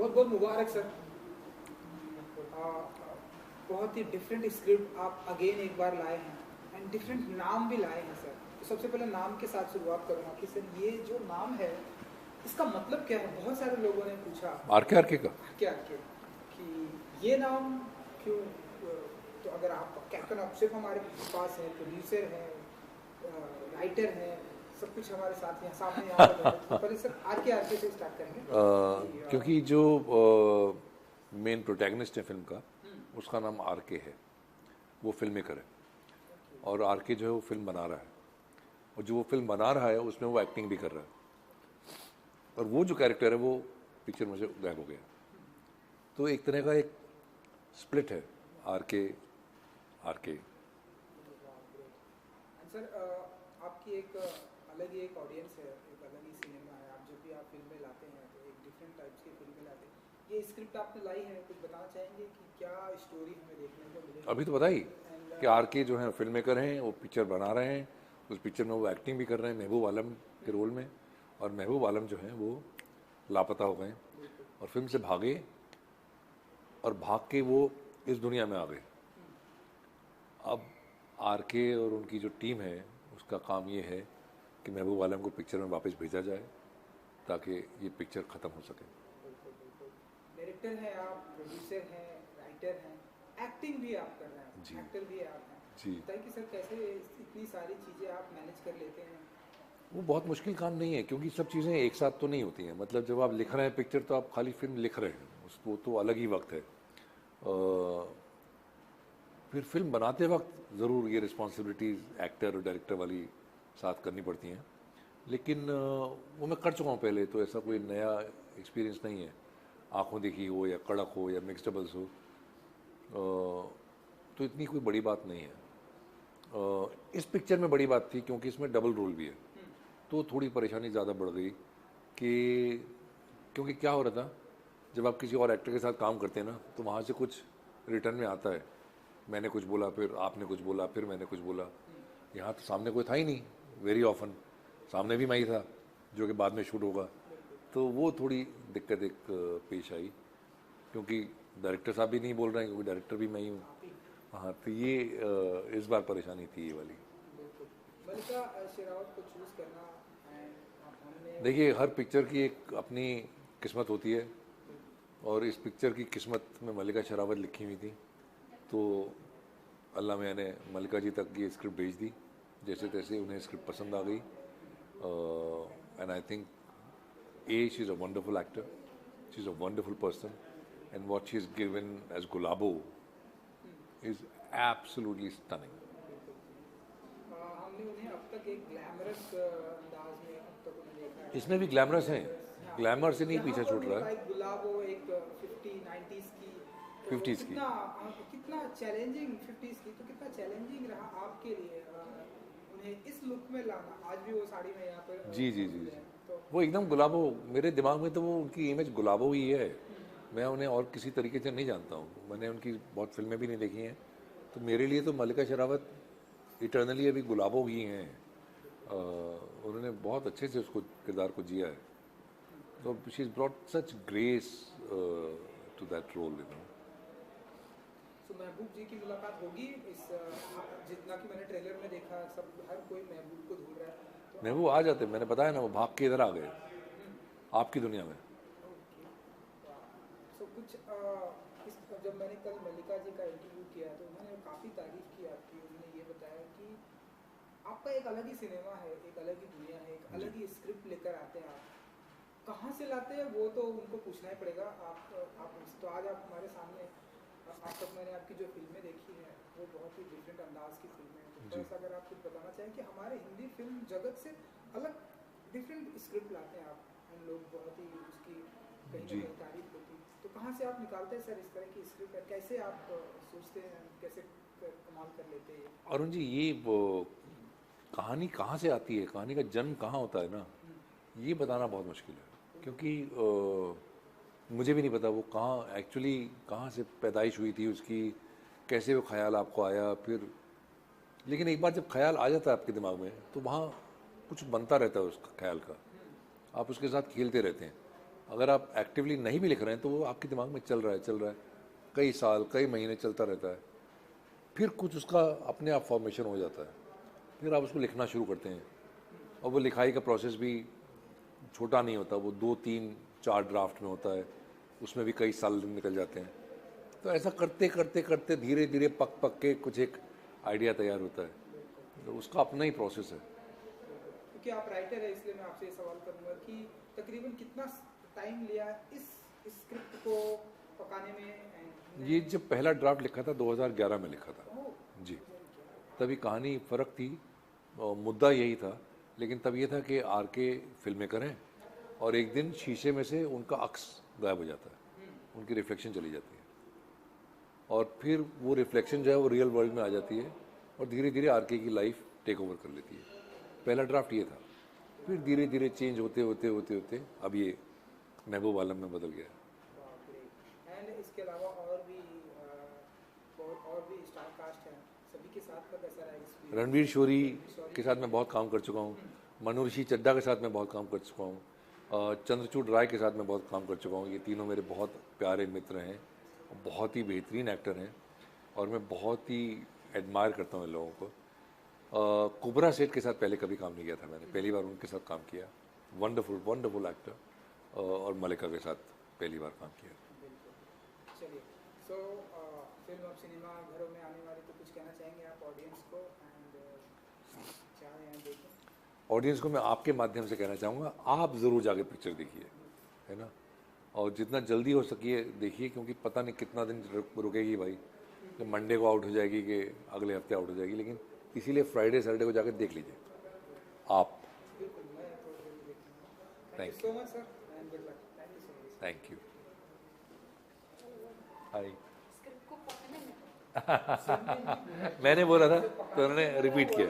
बहुत बहुत मुबारक सर। बहुत ही डिफरेंट स्क्रिप्ट आप अगेन एक बार लाए हैं एंड डिफरेंट नाम भी लाए हैं सर। तो सबसे पहले नाम के साथ शुरुआत करूँगा कि सर ये जो नाम है इसका मतलब क्या है। बहुत सारे लोगों ने पूछा आरके का क्या कि ये नाम क्यों। तो अगर आप कैप्टन अक्षय हमारे पास है, प्रोड्यूसर है, राइटर है, सब कुछ हमारे साथ यहाँ सामने यहाँ पर तो पहले सर आरके से स्टार्ट करेंगे। क्योंकि जो मेन प्रोटैगनिस्ट है फिल्म का उसका नाम आरके है, वो फिल्म मेकर है और आरके जो है वो फिल्म बना रहा है और जो वो फिल्म बना रहा है उसमें वो एक्टिंग भी कर रहा है और वो जो कैरेक्टर है वो पिक्चर में से गायब हो गया। तो एक तरह का एक स्प्लिट है आरके। सर आपकी एक अलग ही एक ऑडियंस है, एक अलग ही सिनेमा है। आप जब भी आप फिल्में लाते हैं तो एक डिफरेंट टाइप्स की फिल्में लाते हैं। ये स्क्रिप्ट आपने लाई है, कुछ बताना चाहेंगे कि क्या स्टोरी हमें देखने को मिलेगी? अभी तो बताइए कि आरके जो है फिल्म मेकर हैं, वो पिक्चर बना रहे हैं, उस पिक्चर में वो एक्टिंग भी कर रहे हैं महबूब आलम के रोल में। और महबूब आलम जो हैं वो लापता हो गए और फिल्म से भागे और भाग के वो इस दुनिया में आ गए। अब आरके और उनकी जो टीम है उसका काम ये है कि महबूब आलम को पिक्चर में वापस भेजा जाए ताकि ये पिक्चर ख़त्म हो सके। डायरेक्टर हैं आप, प्रोड्यूसर हैं, राइटर हैं, एक्टिंग भी आप कर रहे हैं, जी। एक्टर भी आप हैं जी। बताइए कि सर कैसे इतनी सारी चीज़ें आप मैनेज कर लेते हैं? वो बहुत मुश्किल काम नहीं है क्योंकि सब चीज़ें एक साथ तो नहीं होती हैं। मतलब जब आप लिख रहे हैं पिक्चर तो आप खाली फिल्म लिख रहे हैं, उसको तो अलग ही वक्त है। फिर फिल्म बनाते वक्त ज़रूर ये रिस्पॉन्सिबिलिटीज़ एक्टर और डायरेक्टर वाली साथ करनी पड़ती हैं, लेकिन वो मैं कर चुका हूँ पहले, तो ऐसा कोई नया एक्सपीरियंस नहीं है। आँखों देखी हो या कड़क हो या मिक्स डबल्स हो, तो इतनी कोई बड़ी बात नहीं है। इस पिक्चर में बड़ी बात थी क्योंकि इसमें डबल रोल भी है, तो थोड़ी परेशानी ज़्यादा बढ़ गई कि क्योंकि क्या हो रहा था, जब आप किसी और एक्टर के साथ काम करते हैं ना तो वहाँ से कुछ रिटर्न में आता है। मैंने कुछ बोला, फिर आपने कुछ बोला, फिर मैंने कुछ बोला। यहाँ तो सामने कोई था ही नहीं, वेरी ऑफन सामने भी मैं ही था जो कि बाद में शूट होगा। तो वो थोड़ी दिक्कत एक पेश आई क्योंकि डायरेक्टर साहब भी नहीं बोल रहे हैं क्योंकि डायरेक्टर भी मैं ही हूँ। हाँ, तो ये इस बार परेशानी थी ये वाली। मल्लिका शेरावत को चूज करना हमने देखिए, हर पिक्चर की एक अपनी किस्मत होती है और इस पिक्चर की किस्मत में मल्लिका शेरावत लिखी हुई थी, तो अल्लाह मियाँ ने मल्लिका जी तक ये स्क्रिप्ट भेज दी। जैसे तैसे उन्हें स्क्रिप्ट पसंद आ गई and I think she is a wonderful actor, she is a wonderful person and what she is given as Gulabo is absolutely stunning. हमने उन्हें अब तक एक ग्लैमरस अंदाज में अब तक उन्हें देखा है। इसमें भी ग्लैमरस हैं, ग्लैमर से नहीं पीछे छूट रहा है। एक गुलाबो एक 50-90s की 50s की कितना चैलेंजिंग 50s की, तो कितना चैलेंजिंग रहा आपके लिए उन्हें इस लुक में लाना। आज भी वो साड़ी में यहाँ पर जी जी जी जी, वो एकदम गुलाबो। मेरे दिमाग में तो वो उनकी इमेज गुलाबो ही है। मैं उन्हें और किसी तरीके से नहीं जानता हूँ, मैंने उनकी बहुत फिल्में भी नहीं देखी हैं, तो मेरे लिए तो मल्लिका शेरावत इटर्नली अभी गुलाबो ही हैं। उन्होंने बहुत अच्छे से उसको किरदार को जिया है, तो she is brought such grace to that role, you know. तो महबूब जी की मुलाकात होगी इस जितना कि मैंने ट्रेलर में देखा, सब हर कोई महबूब को ढूंढ रहा है। तो महबूब आ जाते, मैंने बताया ना, वो भाग के इधर आ गए आपकी दुनिया में। तो कुछ जब मैंने कल मल्लिका जी का इंटरव्यू किया तो उन्होंने काफ़ी तारीफ की आपकी। उन्होंने ये बताया कि आपका एक अलग ही सिनेमा है, एक अलग ही दुनिया है, एक अलग ही स्क्रिप्ट लेकर आते हैं आप। कहाँ से लाते हैं वो तो उनको पूछना ही पड़ेगा। आप तो आज आप हमारे सामने, आज तक मैंने आपकी जो फिल्में देखी हैं वो बहुत ही डिफरेंट अंदाज की फिल्में हैं। तो ऐसा अगर आप कुछ बताना चाहें कि हमारे हिंदी फिल्म जगत से अलग डिफरेंट स्क्रिप्ट लाते हैं आप, हम लोग बहुत ही उसकी कहीं ना कहीं तारीफ होती, तो कहाँ से आप निकालते हैं सर इस तरह की स्क्रिप्ट? कैसे आप सोचते हैं, कैसे कमाल कर लेते हैं? अरुण जी, ये कहानी कहाँ से आती है, कहानी का जन्म कहाँ होता है ना, ये बताना बहुत मुश्किल है क्योंकि मुझे भी नहीं पता वो कहाँ एक्चुअली कहाँ से पैदाइश हुई थी उसकी, कैसे वो ख्याल आपको आया। फिर लेकिन एक बार जब ख्याल आ जाता है आपके दिमाग में तो वहाँ कुछ बनता रहता है उस ख्याल का, आप उसके साथ खेलते रहते हैं। अगर आप एक्टिवली नहीं भी लिख रहे हैं तो वो आपके दिमाग में चल रहा है कई साल कई महीने चलता रहता है, फिर कुछ उसका अपने आप फॉर्मेशन हो जाता है, फिर आप उसको लिखना शुरू करते हैं। और वो लिखाई का प्रोसेस भी छोटा नहीं होता, वो 2 3 4 ड्राफ्ट में होता है, उसमें भी कई साल निकल जाते हैं। तो ऐसा करते करते करते धीरे धीरे पक पक के कुछ एक आइडिया तैयार होता है, तो उसका अपना ही प्रोसेस है। क्योंकि आप राइटर है इसलिए मैं आपसे ये सवाल करूंगा कि तकरीबन कितना टाइम लिया इस स्क्रिप्ट को पकाने में? ये जब पहला ड्राफ्ट लिखा था 2011 में लिखा था ओह, जी, तभी कहानी फ़र्क थी और मुद्दा यही था, लेकिन तब ये था कि आर के फिल्म मेकर हैं और एक दिन शीशे में से उनका अक्स गायब हो जाता है, उनकी रिफ्लेक्शन चली जाती है और फिर वो रिफ्लेक्शन जो है वो रियल वर्ल्ड में आ जाती है और धीरे धीरे आर के की लाइफ टेक ओवर कर लेती है। पहला ड्राफ्ट ये था, फिर धीरे धीरे चेंज होते होते होते होते अब ये महबूब आलम में बदल गया। एंड इसके अलावा और भी स्टार कास्ट है, सभी के साथ का कैसा रहा एक्सपीरियंस? रणवीर शोरी के साथ मैं बहुत काम कर चुका हूँ, मनोऋषि चड्डा के साथ मैं बहुत काम कर चुका हूँ, चंद्रचूड़ राय के साथ मैं बहुत काम कर चुका हूँ। ये तीनों मेरे बहुत प्यारे मित्र हैं, बहुत ही बेहतरीन एक्टर हैं और मैं बहुत ही एडमायर करता हूँ इन लोगों को। कुबरा सेठ के साथ पहले कभी काम नहीं किया था मैंने, पहली बार उनके साथ काम किया। Wonderful wonderful actor. और मलिका के साथ पहली बार काम किया। चलिए, सो फिल्म अब सिनेमा घरों में आने वाली, तो कुछ कहना चाहेंगे आप ऑडियंस को? एंड क्या यहाँ देखें? ऑडियंस को मैं आपके माध्यम से कहना चाहूँगा, आप ज़रूर जाके पिक्चर देखिए, है ना, और जितना जल्दी हो सके देखिए, क्योंकि पता नहीं कितना दिन रुकेगी भाई, कि मंडे को आउट हो जाएगी कि अगले हफ्ते आउट हो जाएगी, लेकिन इसीलिए फ्राइडे सैटरडे को जाकर देख लीजिए आप। बिल्कुल, मैं तो जरूर देखूंगा। Thank Thank you so much sir and good luck. Thank you so much. Thank you. Hi. Script को पकड़ने में मैंने बोला था तो उन्होंने रिपीट किया।